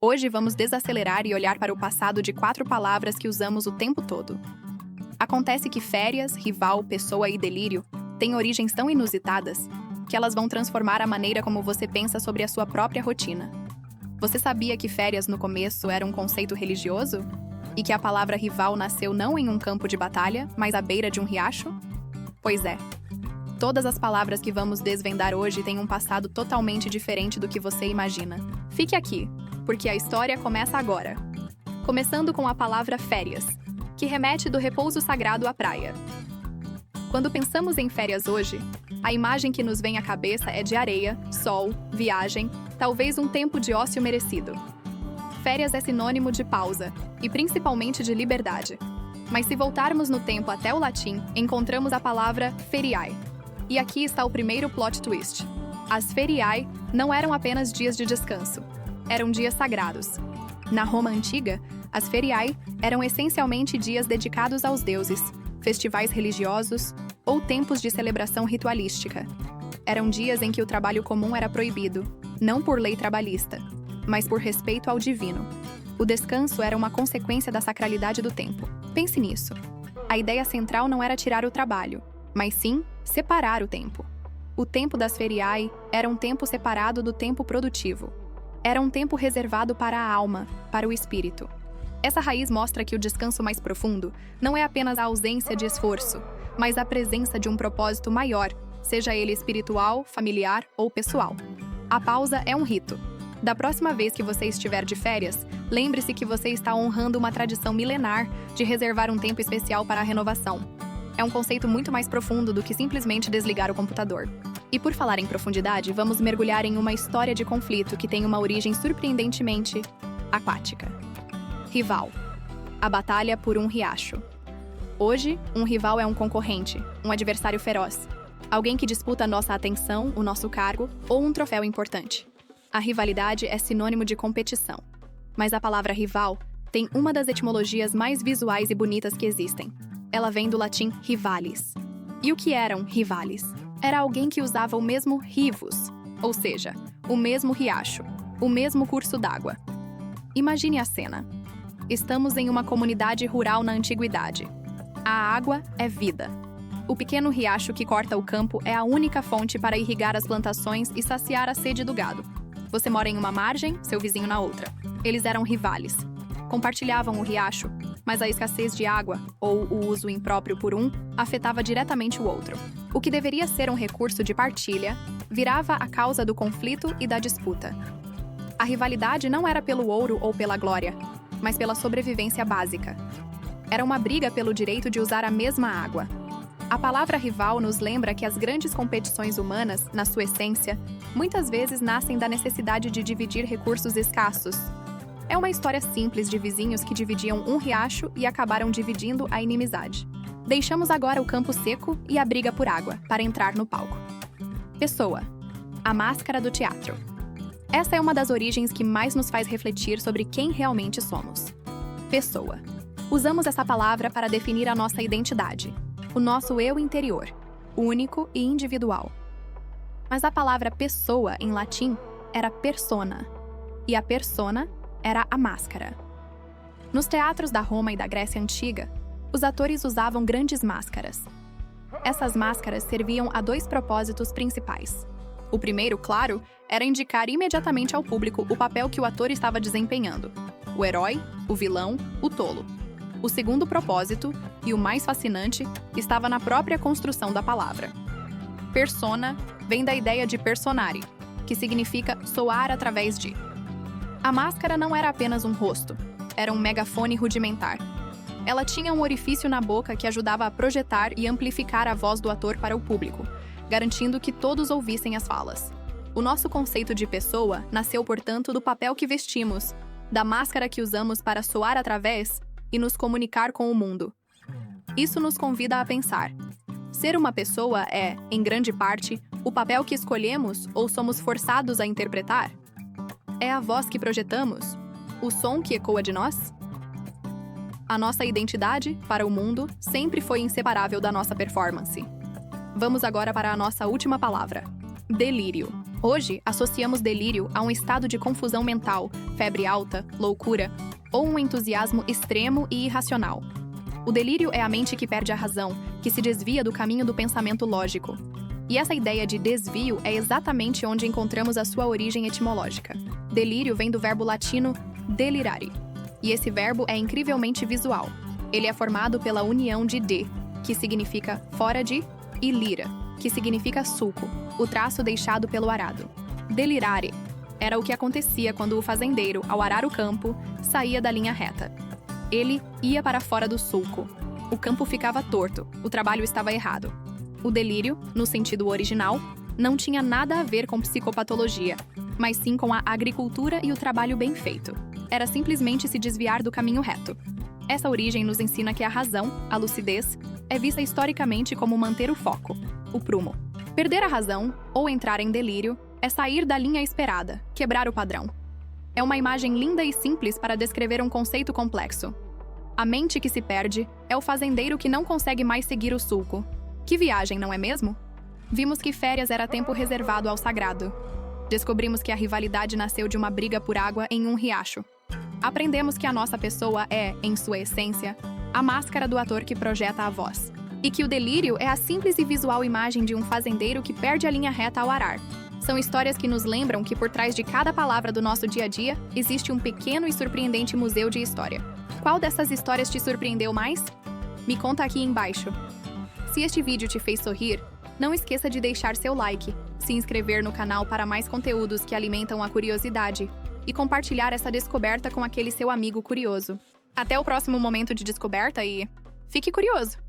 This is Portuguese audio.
Hoje vamos desacelerar e olhar para o passado de 4 palavras que usamos o tempo todo. Acontece que férias, rival, pessoa e delírio têm origens tão inusitadas que elas vão transformar a maneira como você pensa sobre a sua própria rotina. Você sabia que férias no começo era um conceito religioso? E que a palavra rival nasceu não em um campo de batalha, mas à beira de um riacho? Pois é. Todas as palavras que vamos desvendar hoje têm um passado totalmente diferente do que você imagina. Fique aqui, porque a história começa agora. Começando com a palavra férias, que remete do repouso sagrado à praia. Quando pensamos em férias hoje, a imagem que nos vem à cabeça é de areia, sol, viagem, talvez um tempo de ócio merecido. Férias é sinônimo de pausa, e principalmente de liberdade. Mas se voltarmos no tempo até o latim, encontramos a palavra feriae. E aqui está o primeiro plot twist. As feriae não eram apenas dias de descanso, eram dias sagrados. Na Roma antiga, as feriae eram essencialmente dias dedicados aos deuses, festivais religiosos ou tempos de celebração ritualística. Eram dias em que o trabalho comum era proibido, não por lei trabalhista, mas por respeito ao divino. O descanso era uma consequência da sacralidade do tempo. Pense nisso. A ideia central não era tirar o trabalho, mas sim separar o tempo. O tempo das feriae era um tempo separado do tempo produtivo. Era um tempo reservado para a alma, para o espírito. Essa raiz mostra que o descanso mais profundo não é apenas a ausência de esforço, mas a presença de um propósito maior, seja ele espiritual, familiar ou pessoal. A pausa é um rito. Da próxima vez que você estiver de férias, lembre-se que você está honrando uma tradição milenar de reservar um tempo especial para a renovação. É um conceito muito mais profundo do que simplesmente desligar o computador. E por falar em profundidade, vamos mergulhar em uma história de conflito que tem uma origem surpreendentemente aquática. Rival. A batalha por um riacho. Hoje, um rival é um concorrente, um adversário feroz. Alguém que disputa nossa atenção, o nosso cargo ou um troféu importante. A rivalidade é sinônimo de competição. Mas a palavra rival tem uma das etimologias mais visuais e bonitas que existem. Ela vem do latim rivalis. E o que eram rivalis? Era alguém que usava o mesmo rivus, ou seja, o mesmo riacho, o mesmo curso d'água. Imagine a cena. Estamos em uma comunidade rural na antiguidade. A água é vida. O pequeno riacho que corta o campo é a única fonte para irrigar as plantações e saciar a sede do gado. Você mora em uma margem, seu vizinho na outra. Eles eram rivais. Compartilhavam o riacho, mas a escassez de água, ou o uso impróprio por um, afetava diretamente o outro. O que deveria ser um recurso de partilha, virava a causa do conflito e da disputa. A rivalidade não era pelo ouro ou pela glória, mas pela sobrevivência básica. Era uma briga pelo direito de usar a mesma água. A palavra rival nos lembra que as grandes competições humanas, na sua essência, muitas vezes nascem da necessidade de dividir recursos escassos. É uma história simples de vizinhos que dividiam um riacho e acabaram dividindo a inimizade. Deixamos agora o campo seco e a briga por água, para entrar no palco. Pessoa. A máscara do teatro. Essa é uma das origens que mais nos faz refletir sobre quem realmente somos. Pessoa. Usamos essa palavra para definir a nossa identidade, o nosso eu interior, único e individual. Mas a palavra pessoa, em latim, era persona, e a persona era a máscara. Nos teatros da Roma e da Grécia Antiga, os atores usavam grandes máscaras. Essas máscaras serviam a 2 propósitos principais. O primeiro, claro, era indicar imediatamente ao público o papel que o ator estava desempenhando: o herói, o vilão, o tolo. O segundo propósito, e o mais fascinante, estava na própria construção da palavra. Persona vem da ideia de personare, que significa soar através de. A máscara não era apenas um rosto, era um megafone rudimentar. Ela tinha um orifício na boca que ajudava a projetar e amplificar a voz do ator para o público, garantindo que todos ouvissem as falas. O nosso conceito de pessoa nasceu, portanto, do papel que vestimos, da máscara que usamos para soar através e nos comunicar com o mundo. Isso nos convida a pensar: ser uma pessoa é, em grande parte, o papel que escolhemos ou somos forçados a interpretar? É a voz que projetamos? O som que ecoa de nós? A nossa identidade, para o mundo, sempre foi inseparável da nossa performance. Vamos agora para a nossa última palavra: delírio. Hoje, associamos delírio a um estado de confusão mental, febre alta, loucura ou um entusiasmo extremo e irracional. O delírio é a mente que perde a razão, que se desvia do caminho do pensamento lógico. E essa ideia de desvio é exatamente onde encontramos a sua origem etimológica. Delírio vem do verbo latino delirare, e esse verbo é incrivelmente visual. Ele é formado pela união de de, que significa fora de, e lira, que significa sulco, o traço deixado pelo arado. Delirare era o que acontecia quando o fazendeiro, ao arar o campo, saía da linha reta. Ele ia para fora do sulco. O campo ficava torto, o trabalho estava errado. O delírio, no sentido original, não tinha nada a ver com psicopatologia, mas sim com a agricultura e o trabalho bem feito. Era simplesmente se desviar do caminho reto. Essa origem nos ensina que a razão, a lucidez, é vista historicamente como manter o foco, o prumo. Perder a razão, ou entrar em delírio, é sair da linha esperada, quebrar o padrão. É uma imagem linda e simples para descrever um conceito complexo. A mente que se perde é o fazendeiro que não consegue mais seguir o sulco. Que viagem, não é mesmo? Vimos que férias era tempo reservado ao sagrado. Descobrimos que a rivalidade nasceu de uma briga por água em um riacho. Aprendemos que a nossa pessoa é, em sua essência, a máscara do ator que projeta a voz. E que o delírio é a simples e visual imagem de um fazendeiro que perde a linha reta ao arar. São histórias que nos lembram que por trás de cada palavra do nosso dia a dia existe um pequeno e surpreendente museu de história. Qual dessas histórias te surpreendeu mais? Me conta aqui embaixo. Se este vídeo te fez sorrir, não esqueça de deixar seu like, se inscrever no canal para mais conteúdos que alimentam a curiosidade e compartilhar essa descoberta com aquele seu amigo curioso. Até o próximo momento de descoberta e fique curioso!